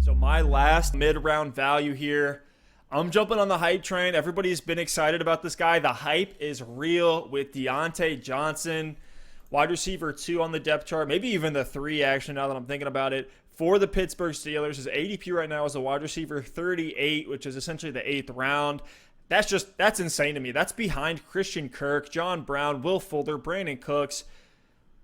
So my last mid-round value here, I'm jumping on the hype train. Everybody's been excited about this guy. The hype is real with Diontae Johnson, wide receiver 2 on the depth chart, maybe even the 3 actually now that I'm thinking about it, for the Pittsburgh Steelers. His ADP right now is a wide receiver 38, which is essentially the 8th round. That's insane to me. That's behind Christian Kirk, John Brown, Will Fuller, Brandon Cooks.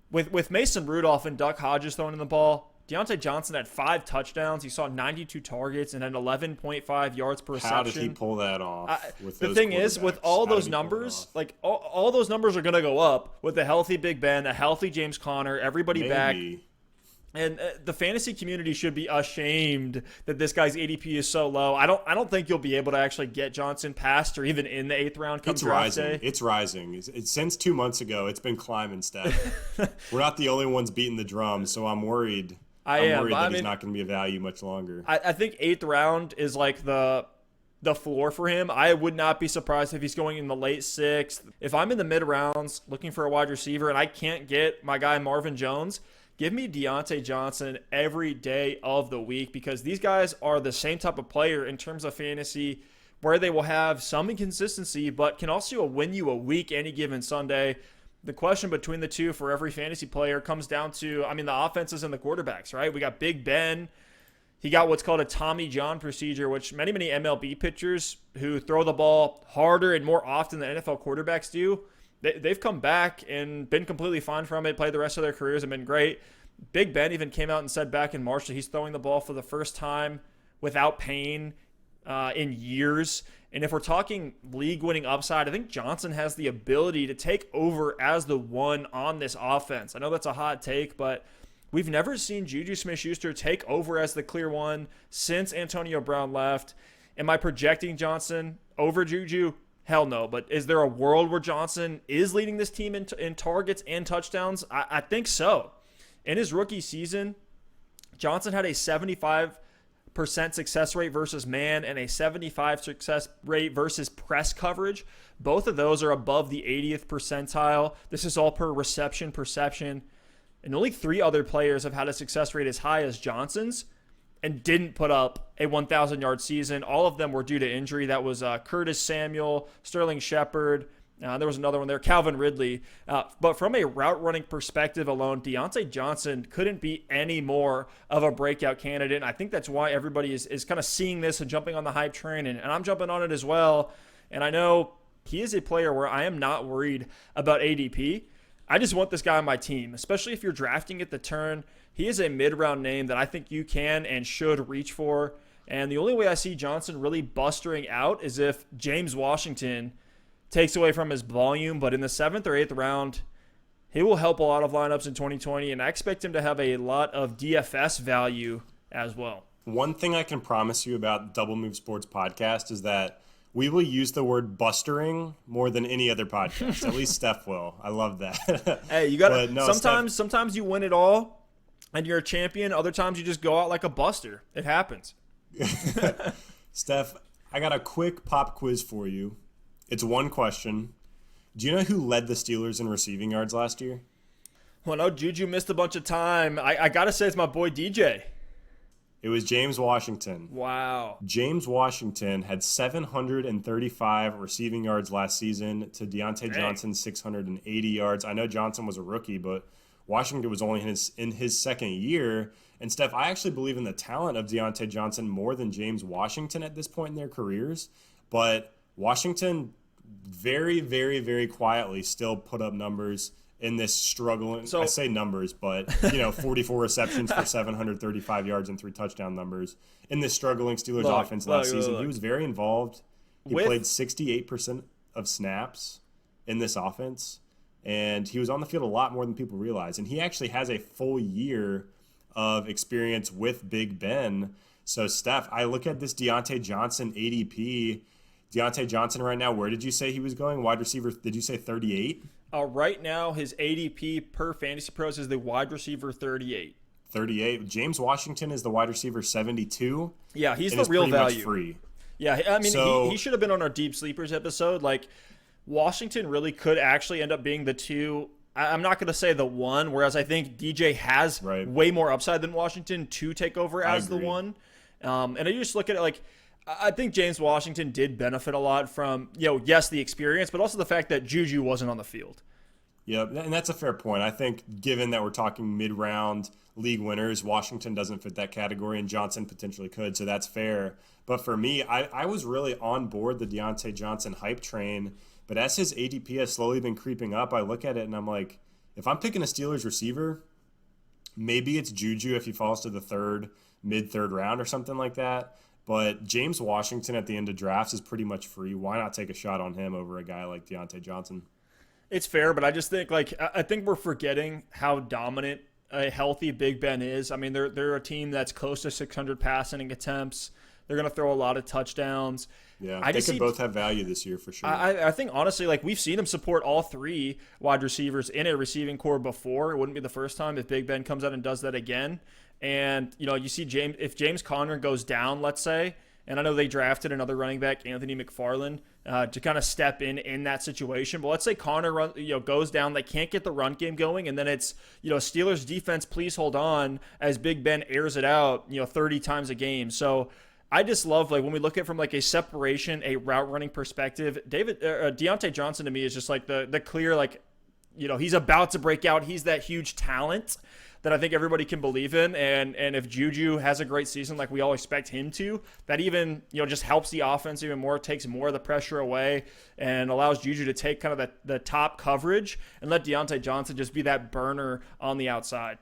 With Mason Rudolph and Duck Hodges throwing in the ball, Diontae Johnson had 5 touchdowns. He saw 92 targets and had 11.5 yards per reception. How did he pull that off? The thing is, with all those numbers, like all those numbers are going to go up with a healthy Big Ben, a healthy James Conner, everybody back. And the fantasy community should be ashamed that this guy's ADP is so low. I don't think you'll be able to actually get Johnson past or even in the 8th round come draft day. It's rising. It's since 2 months ago. It's been climbing, Stef. We're not the only ones beating the drum, so I'm worried. I'm worried that he's not going to be a value much longer. I think 8th round is like the floor for him. I would not be surprised if he's going in the late 6th. If I'm in the mid rounds looking for a wide receiver and I can't get my guy Marvin Jones, give me Diontae Johnson every day of the week, because these guys are the same type of player in terms of fantasy, where they will have some inconsistency but can also win you a week any given Sunday. The question between the two for every fantasy player comes down to, the offenses and the quarterbacks, right? We got Big Ben. He got what's called a Tommy John procedure, which many MLB pitchers who throw the ball harder and more often than NFL quarterbacks do, they've come back and been completely fine from it, played the rest of their careers and been great. Big Ben even came out and said back in March that he's throwing the ball for the first time without pain in years. And if we're talking league-winning upside, I think Johnson has the ability to take over as the one on this offense. I know that's a hot take, but we've never seen Juju Smith-Schuster take over as the clear one since Antonio Brown left. Am I projecting Johnson over Juju? Hell no. But is there a world where Johnson is leading this team in targets and touchdowns? I think so. In his rookie season, Johnson had a 75% success rate versus man and a 75% success rate versus press coverage. Both of those are above the 80th percentile. This is all per reception perception. And only 3 other players have had a success rate as high as Johnson's and didn't put up a 1,000-yard season. All of them were due to injury. That was Curtis Samuel, Sterling Shepard. There was another one there, Calvin Ridley. But from a route-running perspective alone, Diontae Johnson couldn't be any more of a breakout candidate. And I think that's why everybody is kind of seeing this and jumping on the hype train. And I'm jumping on it as well. And I know he is a player where I am not worried about ADP. I just want this guy on my team, especially if you're drafting at the turn. He is a mid-round name that I think you can and should reach for. And the only way I see Johnson really bustering out is if James Washington takes away from his volume. But in the 7th or 8th round, he will help a lot of lineups in 2020. And I expect him to have a lot of DFS value as well. One thing I can promise you about Double Move Sports podcast is that we will use the word bustering more than any other podcast. At least Stef will. I love that. Hey, you got to sometimes you win it all and you're a champion. Other times you just go out like a buster. It happens. Stef, I got a quick pop quiz for you. It's one question. Do you know who led the Steelers in receiving yards last year? Well, no, Juju missed a bunch of time. I got to say it's my boy DJ. It was James Washington. Wow. James Washington had 735 receiving yards last season to Diontae Johnson's 680 yards. I know Johnson was a rookie, but Washington was only in his second year. And, Steph, I actually believe in the talent of Diontae Johnson more than James Washington at this point in their careers. But Washington very, very, very quietly still put up numbers in this struggling, I say numbers, but 44 receptions for 735 yards and 3 touchdown numbers in this struggling Steelers offense last season. He was very involved. He played 68% of snaps in this offense, and he was on the field a lot more than people realize. And he actually has a full year of experience with Big Ben. So, Steph, I look at this Diontae Johnson ADP. Diontae Johnson right now, where did you say he was going? Wide receiver, did you say 38? Right now, his ADP per Fantasy Pros is the wide receiver 38. 38. James Washington is the wide receiver 72. Yeah, he's the real value. Much free. Yeah, I mean, he should have been on our Deep Sleepers episode. Like, Washington really could actually end up being the 2. I'm not going to say the 1, whereas I think DJ has way more upside than Washington to take over as the 1. And you just look at it like, I think James Washington did benefit a lot from, yes, the experience, but also the fact that Juju wasn't on the field. Yeah, and that's a fair point. I think given that we're talking mid-round league winners, Washington doesn't fit that category, and Johnson potentially could, so that's fair. But for me, I was really on board the Diontae Johnson hype train, but as his ADP has slowly been creeping up, I look at it and I'm like, if I'm picking a Steelers receiver, maybe it's Juju if he falls to the mid-third round or something like that. But James Washington at the end of drafts is pretty much free. Why not take a shot on him over a guy like Diontae Johnson? It's fair, but I just think I think we're forgetting how dominant a healthy Big Ben is. I mean, they're a team that's close to 600 passing attempts. They're going to throw a lot of touchdowns. Yeah, they could both have value this year for sure. I think, honestly, we've seen him support all three wide receivers in a receiving core before. It wouldn't be the first time if Big Ben comes out and does that again. And, you see if James Conner goes down, let's say, and I know they drafted another running back, Anthony McFarland, to kind of step in that situation. But let's say Conner goes down, they can't get the run game going, and then it's, Steelers defense, please hold on as Big Ben airs it out, 30 times a game. So I just love, when we look at it from a separation, a route running perspective, Diontae Johnson to me is just the clear, he's about to break out. He's that huge talent that I think everybody can believe in. And if Juju has a great season like we all expect him to, that even, just helps the offense even more, takes more of the pressure away, and allows Juju to take kind of the top coverage and let Diontae Johnson just be that burner on the outside.